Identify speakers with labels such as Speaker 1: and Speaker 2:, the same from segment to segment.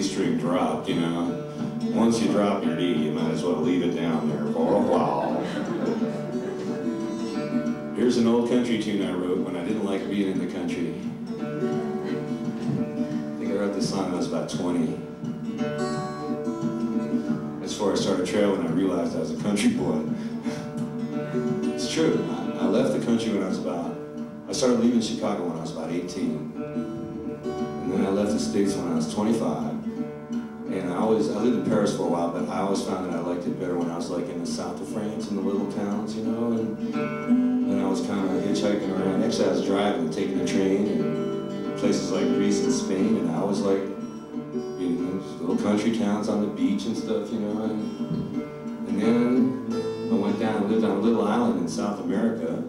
Speaker 1: string dropped, you know. Once you drop your D, you might as well leave it down there for a while. Here's an old country tune I wrote when I didn't like being in the country. I think I wrote this song when I was about 20. That's before I started traveling, I realized I was a country boy. It's true. I left the country when I started leaving Chicago when I was about 18. And then I left the States when I was 25. And I lived in Paris for a while, but I always found that I liked it better when I was like in the south of France, in the little towns, you know, and I was kind of hitchhiking around. Actually, I was driving and taking the train in places like Greece and Spain, and I was like, you know, little country towns on the beach and stuff, you know, and then I went down and lived on a little island in South America.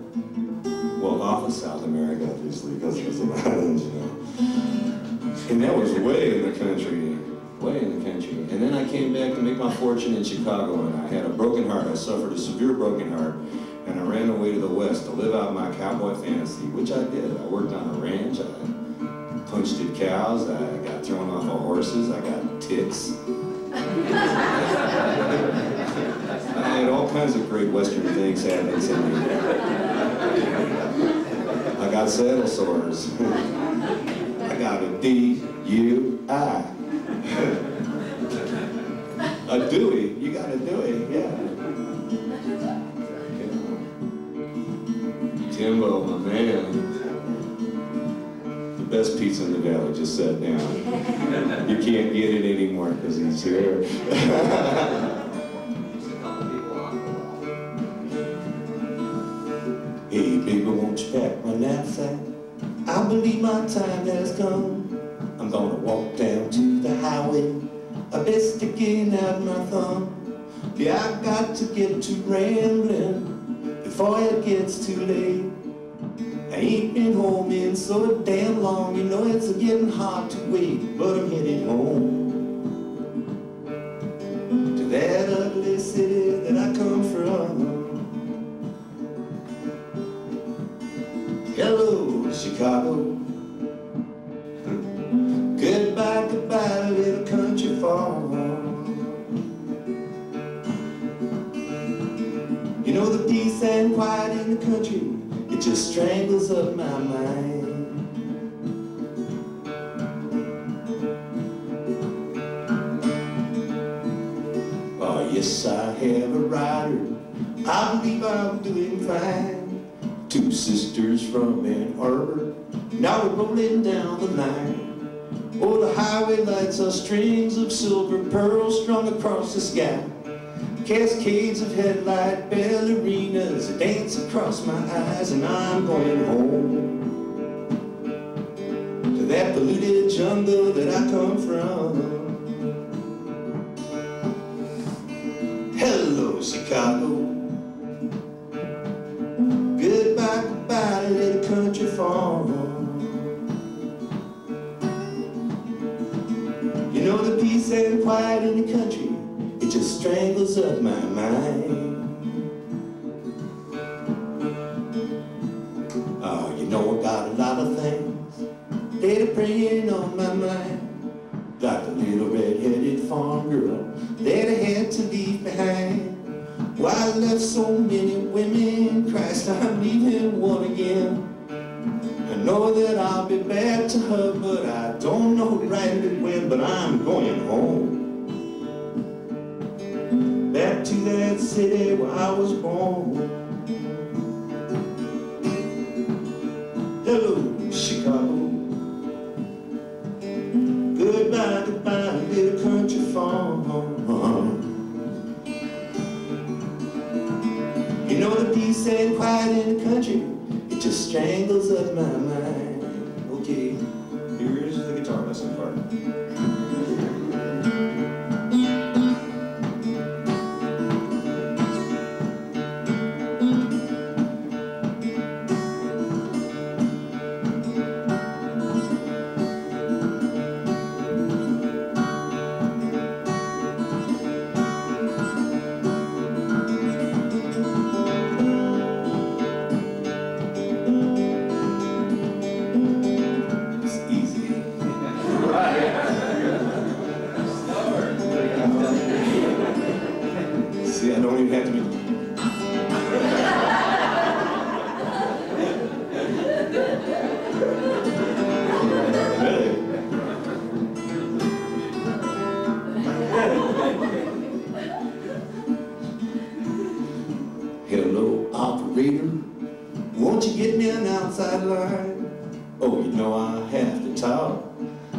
Speaker 1: Well, off of South America, obviously, because it was an island, you know. And that was way in the country. Way in the country. And then I came back to make my fortune in Chicago, and I had a broken heart. I suffered a severe broken heart, and I ran away to the West to live out my cowboy fantasy, which I did. I worked on a ranch, I punched at cows, I got thrown off of horses, I got ticks. I had all kinds of great Western things happening to me. I got saddle sores. I got a DUI. A Dewey, you got a Dewey, yeah. Timbo, my man. The best pizza in the valley just sat down. You can't get it anymore because he's here. Hey, baby, won't you pack my knapsack? I believe my time has come. I'm gonna walk down to the highway, I been sticking out my thumb. Yeah, I got to get to rambling before it gets too late. I ain't been home in so damn long, you know it's getting hard to wait. But I'm heading home to that ugly city that I come from. Hello, Chicago. Goodbye, goodbye, little country farm. You know the peace and quiet in the country, it just strangles up my mind. Oh yes, I have a rider, I believe I'm doing fine. Two sisters from Ann Arbor, now we're rolling down the line. Oh, the highway lights are strings of silver pearls strung across the sky. Cascades of headlight ballerinas dance across my eyes, and I'm going home to that polluted jungle that I come from. Hello, Chicago. Goodbye, goodbye, little country farm. You know the peace and quiet in the country, it just strangles up my mind. Oh, you know I got a lot of things that are preying on my mind. Like the little red-headed farm girl that I had to leave behind. Why I left so many women, Christ, I'm leaving one again. I know that I'll be back to her, but I don't know right when, but I'm going home. Back to that city where I was born. Hello, Chicago. Goodbye, goodbye, little country farm. You know the peace and quiet in the country, it just strangles up my mind. Okay, here's the guitar lesson part. Won't you get me an outside line? Oh, you know I have to talk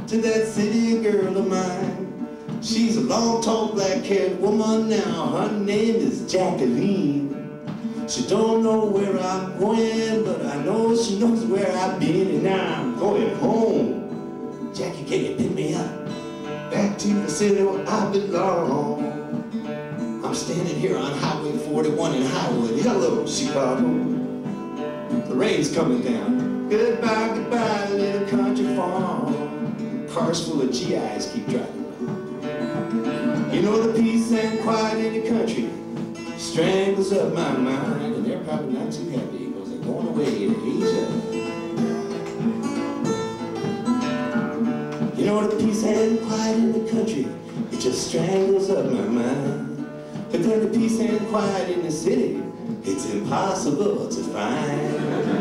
Speaker 1: to that city girl of mine. She's a long, tall, black-haired woman now. Her name is Jacqueline. She don't know where I'm going, but I know she knows where I've been, and now I'm going home. Jackie, can you pick me up back to the city where I belong? I'm standing here on Highway 41 in Highwood. Hello, Chicago. The rain's coming down. Goodbye, goodbye, little country farm. Cars full of GIs keep driving by. You know the peace and quiet in the country strangles up my mind, and they're probably not too happy because they're going away to Asia. You know the peace and quiet in the country, it just strangles up my mind. But then the peace and quiet in the city, it's impossible to find.